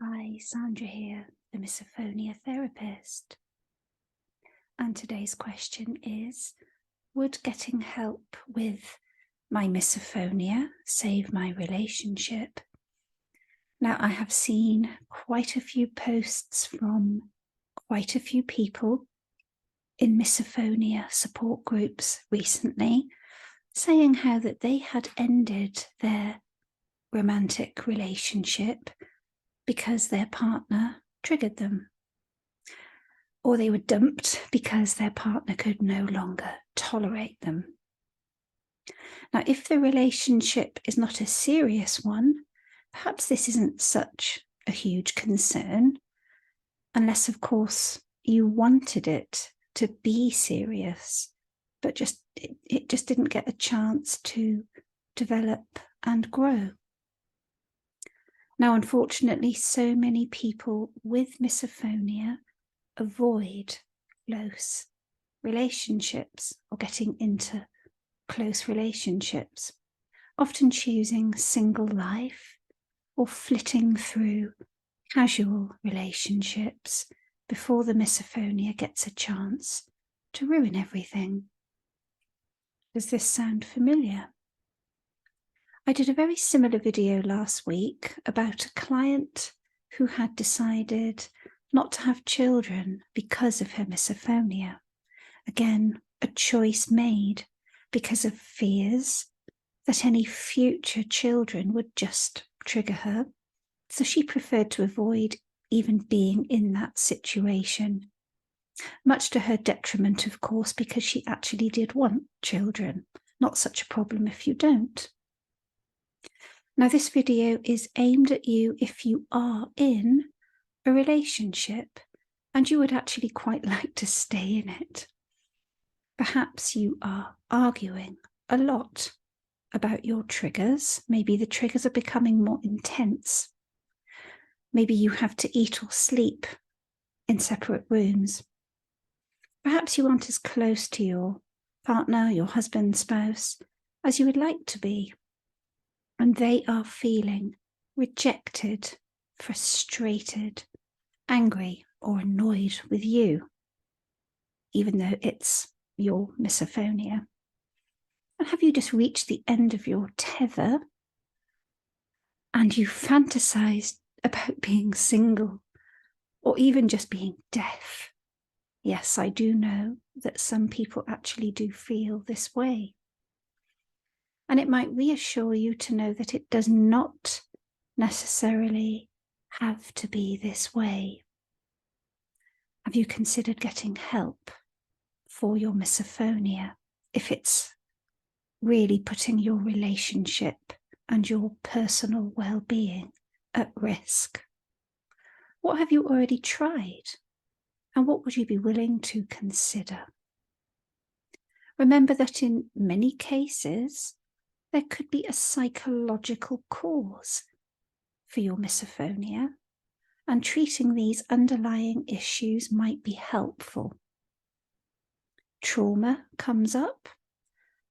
Hi, Sandra here, the Misophonia therapist. And today's question is, would getting help with my misophonia save my relationship? Now, I have seen quite a few posts from quite a few people in misophonia support groups recently saying how that they had ended their romantic relationship because their partner triggered them, or they were dumped because their partner could no longer tolerate them. Now, if the relationship is not a serious one, perhaps this isn't such a huge concern, unless, of course, you wanted it to be serious, but it just didn't get a chance to develop and grow. Now, unfortunately, so many people with misophonia avoid close relationships or getting into close relationships, often choosing single life or flitting through casual relationships before the misophonia gets a chance to ruin everything. Does this sound familiar? I did a very similar video last week about a client who had decided not to have children because of her misophonia. Again, a choice made because of fears that any future children would just trigger her. So she preferred to avoid even being in that situation, much to her detriment, of course, because she actually did want children. Not such a problem if you don't. Now, this video is aimed at you if you are in a relationship and you would actually quite like to stay in it. Perhaps you are arguing a lot about your triggers. Maybe the triggers are becoming more intense. Maybe you have to eat or sleep in separate rooms. Perhaps you aren't as close to your partner, your husband, spouse, as you would like to be. And they are feeling rejected, frustrated, angry, or annoyed with you, even though it's your misophonia. And have you just reached the end of your tether and you fantasized about being single or even just being deaf? Yes, I do know that some people actually do feel this way. And it might reassure you to know that it does not necessarily have to be this way. Have you considered getting help for your misophonia if it's really putting your relationship and your personal well-being at risk? What have you already tried? And what would you be willing to consider? Remember that in many cases, there could be a psychological cause for your misophonia, and treating these underlying issues might be helpful. Trauma comes up,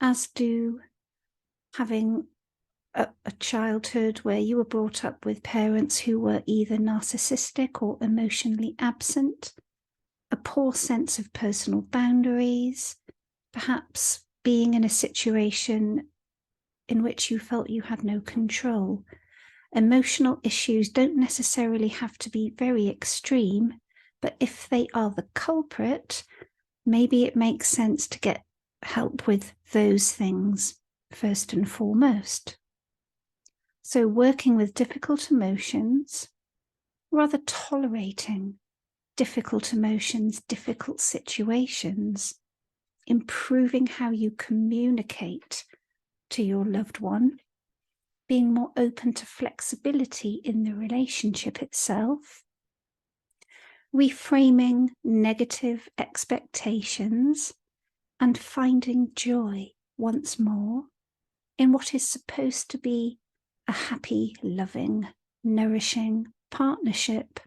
as do having a childhood where you were brought up with parents who were either narcissistic or emotionally absent, a poor sense of personal boundaries, perhaps being in a situation in which you felt you had no control. Emotional issues don't necessarily have to be very extreme, but if they are the culprit, maybe it makes sense to get help with those things first and foremost. So working with difficult emotions, rather tolerating difficult emotions, difficult situations, improving how you communicate to your loved one, being more open to flexibility in the relationship itself, reframing negative expectations, and finding joy once more in what is supposed to be a happy, loving, nourishing partnership.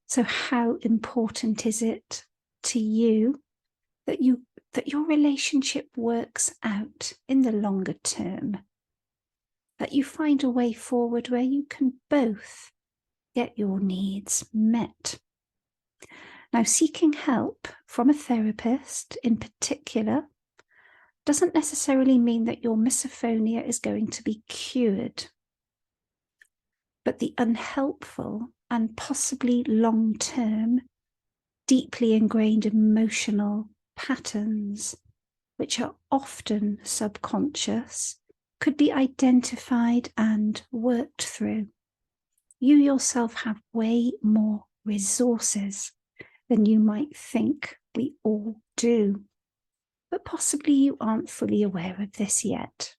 So how important is it to you that your relationship works out in the longer term? That you find a way forward where you can both get your needs met. Now, seeking help from a therapist in particular doesn't necessarily mean that your misophonia is going to be cured. But the unhelpful and possibly long-term, deeply ingrained emotional patterns, which are often subconscious, could be identified and worked through. You yourself have way more resources than you might think we all do. But possibly you aren't fully aware of this yet.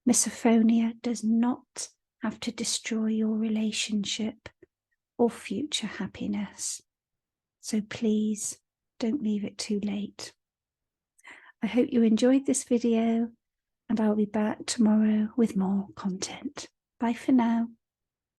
Misophonia does not have to destroy your relationship or future happiness. So please don't leave it too late. I hope you enjoyed this video, and I'll be back tomorrow with more content. Bye for now.